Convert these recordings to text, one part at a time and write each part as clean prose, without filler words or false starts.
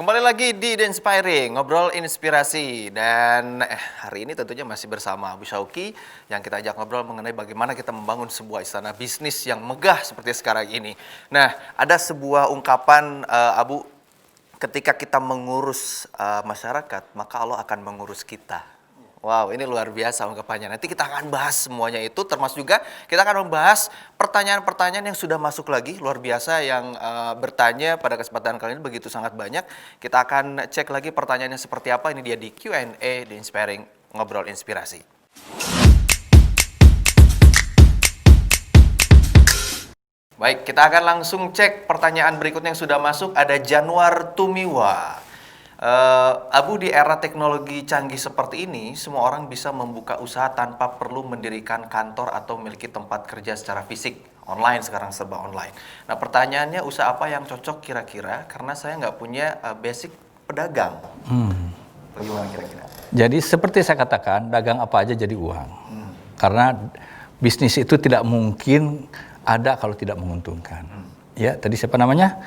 Kembali lagi di The Inspiring, ngobrol inspirasi. Dan hari ini tentunya masih bersama Abu Syauqi yang kita ajak ngobrol mengenai bagaimana kita membangun sebuah istana bisnis yang megah seperti sekarang ini. Nah, ada sebuah ungkapan Abu, ketika kita mengurus masyarakat, maka Allah akan mengurus kita. Wow, ini luar biasa ungkapannya. Nanti kita akan bahas semuanya itu, termasuk juga kita akan membahas pertanyaan-pertanyaan yang sudah masuk lagi, luar biasa yang bertanya pada kesempatan kali ini begitu sangat banyak. Kita akan cek lagi pertanyaannya seperti apa. Ini dia di Q&A di Inspiring, ngobrol inspirasi. Baik, kita akan langsung cek pertanyaan berikutnya yang sudah masuk. Ada Januar Tumiwa. Abu, di era teknologi canggih seperti ini, semua orang bisa membuka usaha tanpa perlu mendirikan kantor atau memiliki tempat kerja secara fisik. Online sekarang serba online. Nah, pertanyaannya, usaha apa yang cocok kira-kira? Karena saya nggak punya basic pedagang. Bagaimana kira-kira? Jadi seperti saya katakan, dagang apa aja jadi uang. Karena bisnis itu tidak mungkin ada kalau tidak menguntungkan. Ya, tadi siapa namanya?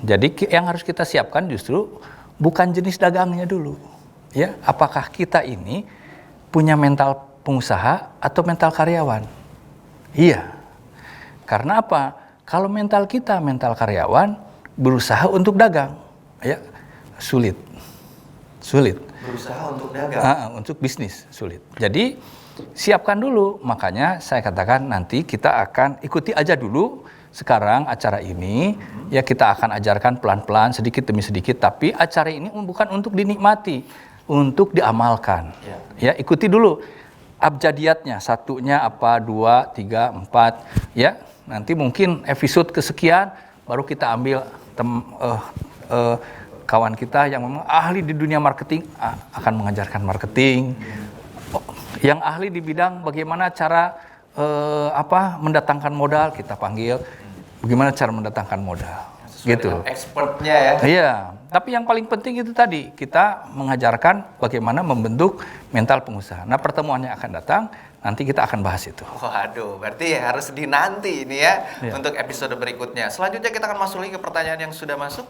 Jadi yang harus kita siapkan justru bukan jenis dagangnya dulu, ya. Apakah kita ini punya mental pengusaha atau mental karyawan? Iya. Karena apa? Kalau mental kita mental karyawan, berusaha untuk dagang, ya, sulit. Berusaha untuk dagang. Untuk bisnis sulit. Jadi siapkan dulu. Makanya saya katakan nanti kita akan ikuti aja dulu. Sekarang acara ini ya kita akan ajarkan pelan-pelan sedikit demi sedikit, tapi acara ini bukan untuk dinikmati, untuk diamalkan. Ya, ikuti dulu abjadiatnya, satunya apa, 2, 3, 4, ya. Nanti mungkin episode kesekian baru kita ambil kawan kita yang memang ahli di dunia marketing akan mengajarkan marketing. Yang ahli di bidang bagaimana cara mendatangkan modal, kita panggil bagaimana cara mendatangkan modal. Sesuai gitu. Expertnya ya. Iya, tapi yang paling penting itu tadi, kita mengajarkan bagaimana membentuk mental pengusaha. Nah, pertemuannya akan datang, nanti kita akan bahas itu. Waduh, berarti harus dinanti ini ya, untuk episode berikutnya. Selanjutnya kita akan masuk lagi ke pertanyaan yang sudah masuk.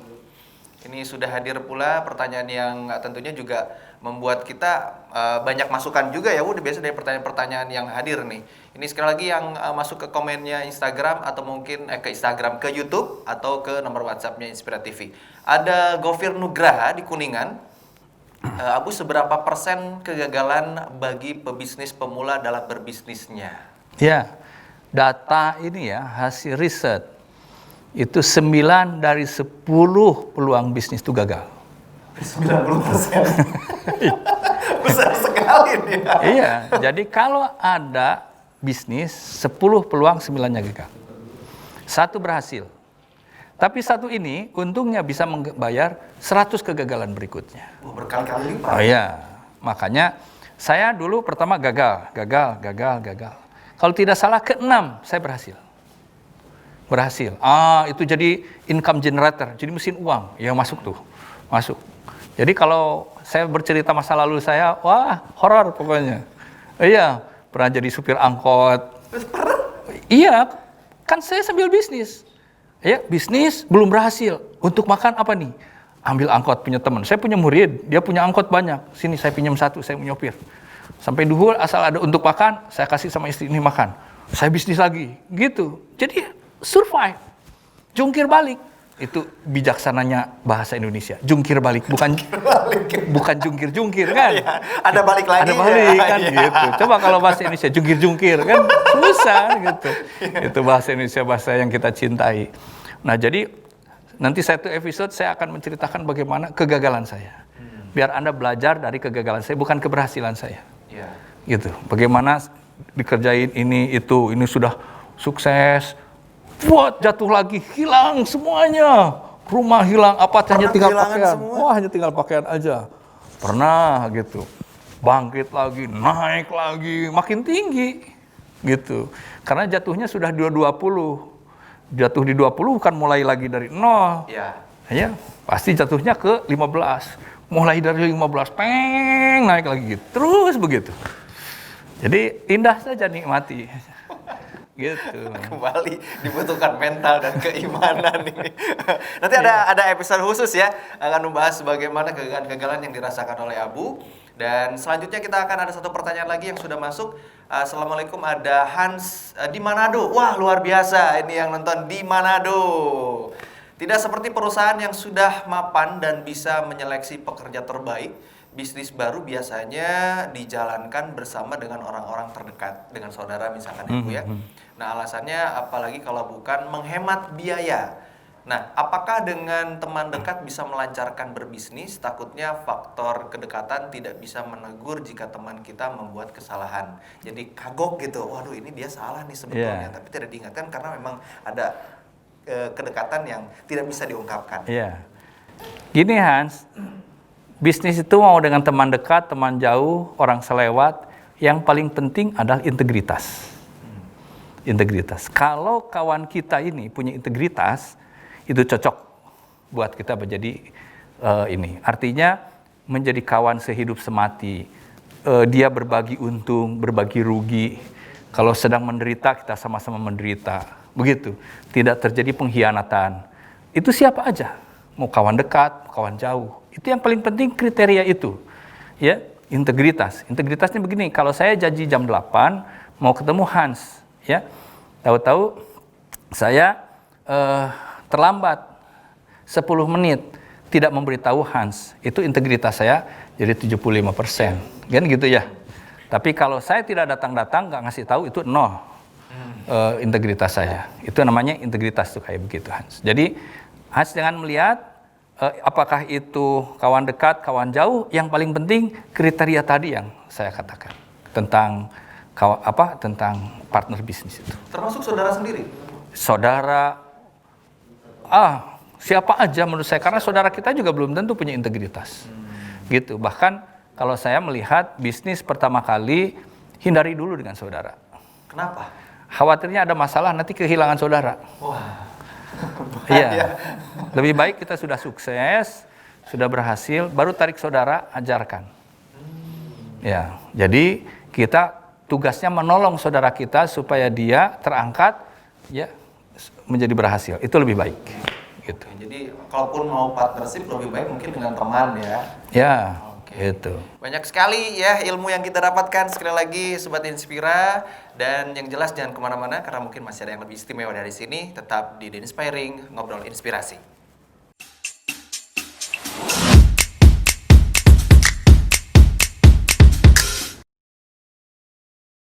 Ini sudah hadir pula pertanyaan yang tentunya juga membuat kita banyak masukan juga ya, udah biasa dari pertanyaan-pertanyaan yang hadir nih. Ini sekali lagi yang masuk ke komennya Instagram atau mungkin ke Instagram, ke YouTube atau ke nomor WhatsApp-nya Inspira TV. Ada Gofir Nugraha di Kuningan. Abu, seberapa persen kegagalan bagi pebisnis pemula dalam berbisnisnya? Ya, data ini ya, hasil riset. Itu 9 dari 10 peluang bisnis itu gagal. 90%. Besar sekali nih. Iya, jadi kalau ada bisnis 10 peluang 9-nya gagal. 1 berhasil. Tapi 1 ini untungnya bisa membayar 100 kegagalan berikutnya. Berkali-kali lipat. Oh iya, makanya saya dulu pertama gagal. Kalau tidak salah ke-6 saya berhasil. Itu jadi income generator, jadi mesin uang yang masuk. Jadi kalau saya bercerita masa lalu saya, wah, horor pokoknya. Iya, pernah jadi supir angkot. Iya, kan saya sambil bisnis. Ya, bisnis belum berhasil. Untuk makan apa nih? Ambil angkot punya teman. Saya punya murid, dia punya angkot banyak. Sini saya pinjam 1, saya mau nyopir. Sampai duhur asal ada untuk makan, saya kasih sama istri ini makan. Saya bisnis lagi, gitu. Jadi survive, jungkir balik, itu bijaksananya bahasa Indonesia. Jungkir balik, bukan jungkir kan? Ya, ada balik lagi. Ada balik kan gitu. Coba kalau bahasa Indonesia jungkir kan susah gitu. Itu bahasa Indonesia, bahasa yang kita cintai. Nah, jadi nanti satu episode saya akan menceritakan bagaimana kegagalan saya. Biar Anda belajar dari kegagalan saya, bukan keberhasilan saya. Gitu. Bagaimana dikerjain ini sudah sukses. Buat jatuh lagi, hilang semuanya. Rumah hilang, hanya tinggal pakaian. Hanya tinggal pakaian aja. Pernah gitu. Bangkit lagi, naik lagi, makin tinggi. Gitu. Karena jatuhnya sudah 220. Jatuh di 20 bukan mulai lagi dari 0. Ya, pasti jatuhnya ke 15. Mulai dari 15, naik lagi gitu. Terus begitu. Jadi indah saja, nikmati. Gitu. Kembali dibutuhkan mental dan keimanan ini. Nanti ada episode khusus ya, akan membahas bagaimana kegagalan-kegagalan yang dirasakan oleh Abu. Dan selanjutnya kita akan ada satu pertanyaan lagi yang sudah masuk. Assalamualaikum, ada Hans di Manado. Wah, luar biasa ini yang nonton di Manado. Tidak seperti perusahaan yang sudah mapan dan bisa menyeleksi pekerja terbaik, bisnis baru biasanya dijalankan bersama dengan orang-orang terdekat, dengan saudara misalkan ya Bu ya. Nah, alasannya apalagi kalau bukan menghemat biaya. Nah, apakah dengan teman dekat bisa melancarkan berbisnis? Takutnya faktor kedekatan tidak bisa menegur jika teman kita membuat kesalahan. Jadi kagok gitu, waduh ini dia salah nih sebetulnya, tapi tidak diingatkan karena memang ada kedekatan yang tidak bisa diungkapkan. Iya. Gini Hans, bisnis itu mau dengan teman dekat, teman jauh, orang selewat, yang paling penting adalah integritas. Integritas. Kalau kawan kita ini punya integritas, itu cocok buat kita menjadi ini. Artinya menjadi kawan sehidup semati. Dia berbagi untung, berbagi rugi. Kalau sedang menderita, kita sama-sama menderita. Begitu. Tidak terjadi pengkhianatan. Itu siapa aja. Mau kawan dekat, kawan jauh. Itu yang paling penting kriteria itu. Ya, integritas. Integritasnya begini, kalau saya janji jam 8 mau ketemu Hans, ya. Tahu-tahu saya terlambat 10 menit tidak memberitahu Hans, itu integritas saya jadi 75%. Kan gitu ya. Tapi kalau saya tidak datang-datang, nggak ngasih tahu, itu 0 integritas saya. Itu namanya integritas tuh kayak begitu Hans. Jadi Hans jangan melihat apakah itu kawan dekat, kawan jauh, yang paling penting kriteria tadi yang saya katakan tentang tentang partner bisnis itu. Termasuk saudara sendiri? Saudara, siapa aja menurut saya, karena saudara kita juga belum tentu punya integritas. Gitu. Bahkan kalau saya melihat bisnis pertama kali, hindari dulu dengan saudara. Kenapa? Khawatirnya ada masalah, nanti kehilangan saudara. Wah. Iya. Lebih baik kita sudah sukses, sudah berhasil, baru tarik saudara, ajarkan. Ya, jadi kita tugasnya menolong saudara kita supaya dia terangkat, ya, menjadi berhasil. Itu lebih baik. Gitu. Jadi kalaupun mau partnership lebih baik mungkin dengan teman ya. Ya, gitu. Banyak sekali ya ilmu yang kita dapatkan. Sekali lagi Sobat Inspira, dan yang jelas jangan kemana-mana karena mungkin masih ada yang lebih istimewa dari sini. Tetap di The Inspiring, ngobrol inspirasi.